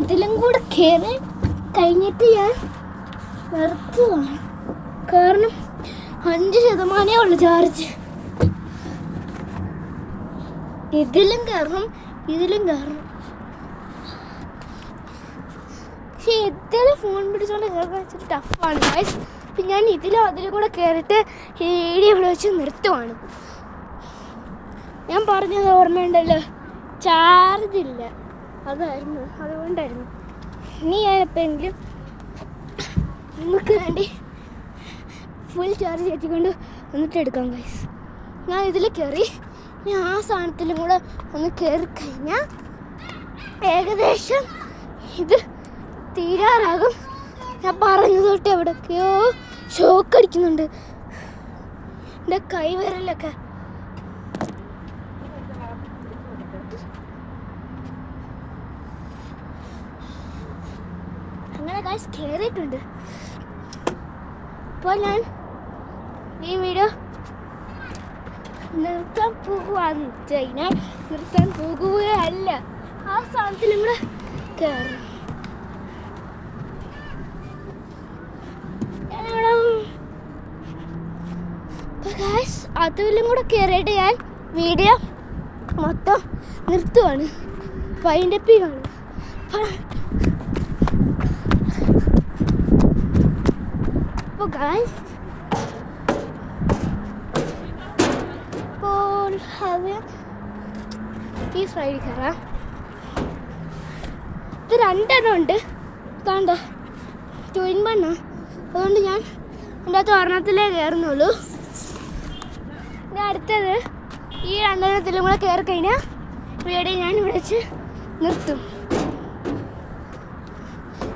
ഇതിലും കൂടെ കയറി കഴിഞ്ഞിട്ട് ഞാൻ നിർത്തുവാണ്. കാരണം 5% ഉള്ളു ചാർജ്. ഇതിലും കയറണം, ഇതിലും കയറണം. പക്ഷെ ഇതിൽ ഫോൺ പിടിച്ചോണ്ട് കയറാൻ വെച്ചിട്ട് ടഫാണ് ഗൈസ്. അപ്പം ഞാൻ ഇതിലും അതിലും കൂടെ കയറിയിട്ട് ഈ വീഡിയോ ഇവിടെ വെച്ച് നിർത്തുവാണ്. ഞാൻ പറഞ്ഞത് ഓർമ്മയുണ്ടല്ലോ, ചാർജ് ഇല്ല, അതുകൊണ്ടായിരുന്നു. ഇനി ഞാൻ എപ്പോഴെങ്കിലും നിങ്ങൾക്ക് വേണ്ടി ഫുൾ ചാർജ് കയറ്റിക്കൊണ്ട് വന്നിട്ട് എടുക്കാം ഗൈസ്. ഞാൻ ഇതിൽ കയറി ഞാൻ ആ സാധനത്തിലും കൂടെ ഒന്ന് കയറി കഴിഞ്ഞാൽ ഏകദേശം ഇത് തീരാറാകും. ഞാൻ പറഞ്ഞു തൊട്ട് എവിടൊക്കെയോ ഷോക്ക് അടിക്കുന്നുണ്ട് എൻ്റെ കൈവിരലൊക്കെ. അങ്ങനെ ഗൈസ് കയറിയിട്ടുണ്ട്. അപ്പോൾ ഞാൻ ഈ വീഡിയോ നിർത്താൻ പോകുകയെന്ന് വെച്ച് കഴിഞ്ഞാൽ നിർത്താൻ പോകുകയല്ല, ആ സ്ഥാനത്തിലും കൂടെ കയറും. അതിലും കൂടെ കയറിയിട്ട് ഞാൻ വീഡിയോ മൊത്തം നിർത്തുവാണ്. വൈൻഡപ്പ് ആണ്. അപ്പോൾ ഗൈസ് ഈ സൈഡിൽ കയറാം. ഇത് 2 ഉണ്ട്, താണ്ട ട്വിൻ ബണ്ണാ. അതുകൊണ്ട് ഞാൻ എൻ്റെ അകത്ത് ഒരെണ്ണത്തിലേ കയറുന്നുള്ളൂ. ഇനി അടുത്തത് ഈ 2 കൂടെ കയറി കഴിഞ്ഞാൽ വീഡിയോ ഞാൻ ഇവിടെ വെച്ച് നിർത്തും.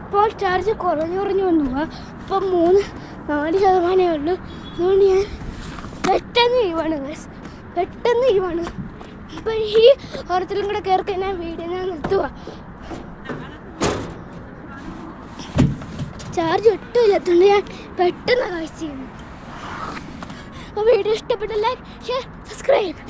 ഇപ്പോൾ ചാർജ് കുറഞ്ഞു വന്നു. ഇപ്പം 3-4% ഉള്ളൂ. അതുകൊണ്ട് ഞാൻ പെട്ടെന്ന് ചെയ്യുവാണ്. ഇപ്പം ഈ ഓരത്തിലും കൂടെ കയറി കഴിഞ്ഞാൽ വീഡിയോ ഞാൻ നിർത്തുക. ചാർജ് ഒട്ടും ഇല്ലാത്തതുകൊണ്ട് ഞാൻ പെട്ടെന്ന് കാഴ്ച ചെയ്യുന്നു. അപ്പോൾ വീഡിയോ ഇഷ്ടപ്പെട്ട ലൈക്ക്, ഷെയർ, സബ്സ്ക്രൈബ്.